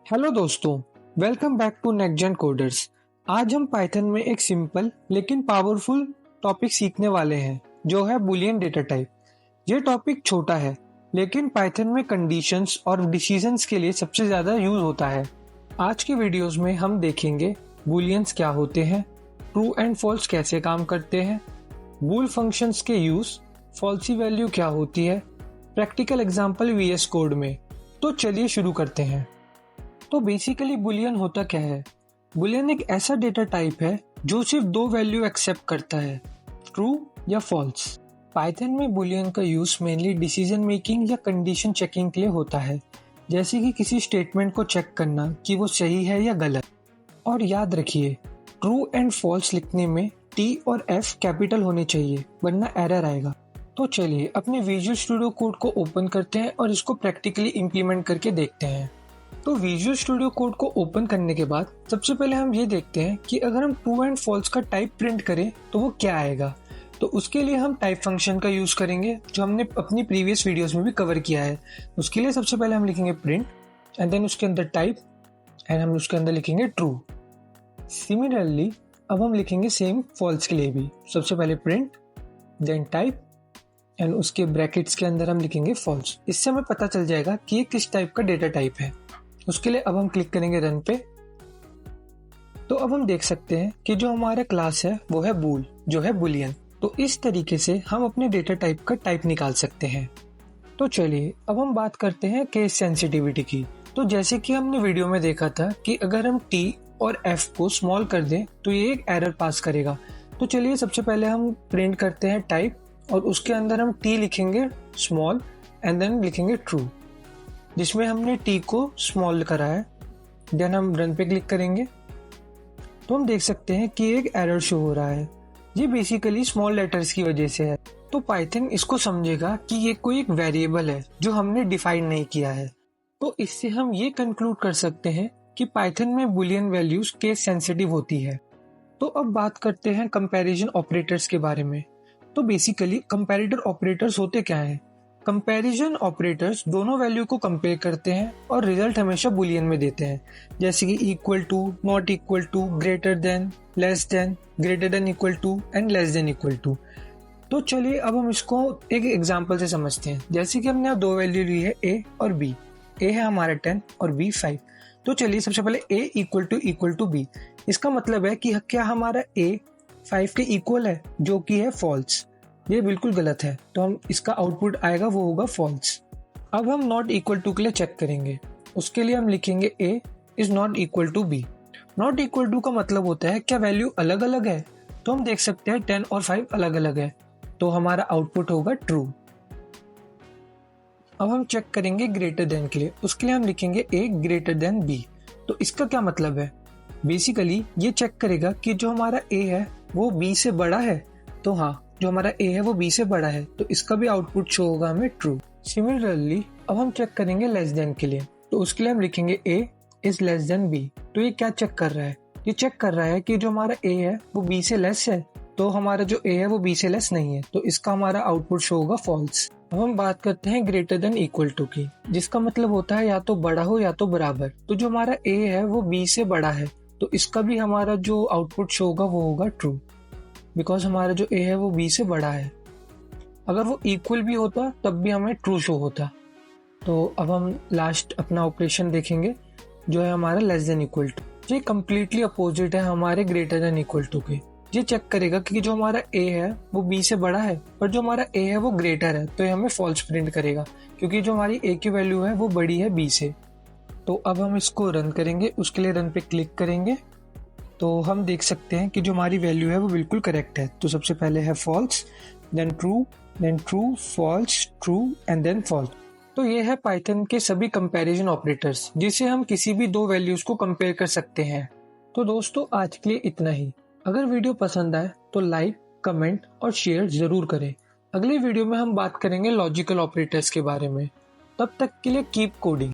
Hello दोस्तों, welcome back to Next Gen Coders. आज हम पाइथन में एक सिंपल लेकिन पावरफुल टॉपिक सीखने वाले हैं जो है बुलियन डेटा टाइप। ये टॉपिक छोटा है लेकिन पाइथन में कंडीशंस और डिसीजंस के लिए सबसे ज़्यादा यूज होता है। आज के वीडियोस में हम देखेंगे बुलियंस क्या होते हैं, ट्रू एंड फॉल्स कैसे काम करते हैं, बूल फंक्शंस के यूज, फॉल्सी वैल्यू क्या होती है, प्रैक्टिकल एग्जांपल वीएस कोड में। तो चलिए शुरू करते हैं। तो बेसिकली बुलियन होता क्या है? बुलियन एक ऐसा डेटा टाइप है जो सिर्फ दो वैल्यू एक्सेप्ट करता है, ट्रू या फॉल्स। पाइथन में बुलियन का यूज मेनली डिसीजन मेकिंग या कंडीशन चेकिंग के लिए होता है, जैसे कि किसी स्टेटमेंट को चेक करना कि वो सही है या गलत। और याद रखिए, ट्रू एंड फॉल्स लिखने में टी और एफ कैपिटल होने चाहिए वरना एरर आएगा। तो चलिए अपने विजुअल स्टूडियो कोड को ओपन करते हैं और इसको प्रैक्टिकली इम्प्लीमेंट करके देखते हैं। तो विजुअल स्टूडियो कोड को ओपन करने के बाद सबसे पहले हम ये देखते हैं कि अगर हम ट्रू एंड फॉल्स का टाइप प्रिंट करें तो वो क्या आएगा। तो उसके लिए हम टाइप फंक्शन का यूज करेंगे जो हमने अपनी प्रीवियस वीडियोस में भी कवर किया है। उसके लिए सबसे पहले हम लिखेंगे प्रिंट एंड देन उसके अंदर टाइप एंड हम उसके अंदर लिखेंगे ट्रू। सिमिलरली अब हम लिखेंगे सेम फॉल्स के लिए भी, सबसे पहले प्रिंट देन टाइप एंड उसके ब्रैकेट्स के अंदर हम लिखेंगे फॉल्स। इससे हमें पता चल जाएगा कि ये किस टाइप का डेटा टाइप है। उसके लिए अब हम क्लिक करेंगे रन पे। तो अब हम देख सकते हैं कि जो हमारा क्लास है वो है बूल, जो है बुलियन। तो इस तरीके से हम अपने डेटा टाइप का टाइप निकाल सकते हैं। तो चलिए अब हम बात करते हैं केस सेंसिटिविटी की। तो जैसे कि हमने वीडियो में देखा था कि अगर हम टी और एफ को स्मॉल कर दें तो ये एक एरर पास करेगा। तो चलिए सबसे पहले हम प्रिंट करते हैं टाइप और उसके अंदर हम टी लिखेंगे स्मॉल एंड देन लिखेंगे ट्रू, जिसमें हमने टी को स्मॉल करा है। देन हम रन पे क्लिक करेंगे तो हम देख सकते हैं कि एक एरर शो हो रहा है। ये बेसिकली स्मॉल लेटर्स की वजह से है। तो पाइथन इसको समझेगा कि ये कोई एक वेरिएबल है जो हमने डिफाइन नहीं किया है। तो इससे हम ये कंक्लूड कर सकते हैं कि पाइथन में बुलियन वैल्यूज केस सेंसिटिव होती है। तो अब बात करते हैं कंपैरिजन ऑपरेटर्स के बारे में। तो बेसिकली कंपैरेटर ऑपरेटर्स होते क्या हैं? कंपैरिजन ऑपरेटर्स दोनों वैल्यू को कंपेयर करते हैं और रिजल्ट हमेशा बुलियन में देते हैं, जैसे कि equal to, not equal to, greater than, less than, greater than equal to and less than equal to. तो चलिए अब हम इसको एक एग्जांपल से समझते हैं। जैसे कि हमने दो वैल्यू ली है ए और बी। ए है हमारा 10 और बी 5। तो चलिए सबसे पहले ए इक्वल टू बी। इसका मतलब है कि क्या हमारा ए 5 के इक्वल है, जो कि है फॉल्स। ये बिल्कुल गलत है, तो हम इसका आउटपुट आएगा वो होगा फॉल्स। अब हम नॉट इक्वल टू के लिए चेक करेंगे। उसके लिए हम लिखेंगे A is not equal to B. Not equal to का मतलब होता है क्या वैल्यू अलग अलग है। तो हम देख सकते हैं 10 और 5 अलग अलग है, तो हमारा आउटपुट होगा ट्रू। अब हम चेक करेंगे ग्रेटर देन के लिए। उसके लिए हम लिखेंगे ए ग्रेटर देन बी। तो इसका क्या मतलब है? बेसिकली ये चेक करेगा कि जो हमारा ए है वो बी से बड़ा है। तो हाँ, जो हमारा ए है वो बी से बड़ा है, तो इसका भी आउटपुट शो होगा हमें ट्रू। सिमिलरली अब हम चेक करेंगे लेस देन के लिए। तो उसके लिए हम लिखेंगे A is less than B. तो ये क्या चेक कर रहा है? ये चेक कर रहा है कि जो हमारा ए है वो बी से लेस है, तो हमारा जो ए है वो बी से लेस नहीं है, तो इसका हमारा आउटपुट शो होगा फॉल्स। अब हम बात करते हैं ग्रेटर देन इक्वल टू की, जिसका मतलब होता है या तो बड़ा हो या तो बराबर। तो जो हमारा ए है वो बी से बड़ा है, तो इसका भी हमारा जो आउटपुट शो होगा वो होगा ट्रू, बिकॉज हमारा जो ए है वो बी से बड़ा है। अगर वो इक्वल भी होता तब भी हमें ट्रू शो होता। तो अब हम लास्ट अपना ऑपरेशन देखेंगे जो है हमारा लेस देन इक्वल टू। ये कम्प्लीटली अपोजिट है हमारे ग्रेटर देन इक्वल टू के। ये चेक करेगा कि जो हमारा ए है वो बी से बड़ा है, पर जो हमारा ए है वो ग्रेटर है, तो ये हमें फॉल्स प्रिंट करेगा क्योंकि जो हमारी ए की वैल्यू है वो बड़ी है बी से। तो अब हम इसको रन करेंगे। उसके लिए रन पे क्लिक करेंगे तो हम देख सकते हैं कि जो हमारी वैल्यू है वो बिल्कुल करेक्ट है। तो सबसे पहले है false, then true, false, true and then false. तो ये है पाइथन के सभी कंपैरिजन ऑपरेटर्स, जिसे हम किसी भी दो वैल्यूज को कंपेयर कर सकते हैं। तो दोस्तों आज के लिए इतना ही। अगर वीडियो पसंद आए तो लाइक, कमेंट और शेयर जरूर करें। अगले वीडियो में हम बात करेंगे लॉजिकल ऑपरेटर्स के बारे में। तब तक के लिए कीप कोडिंग।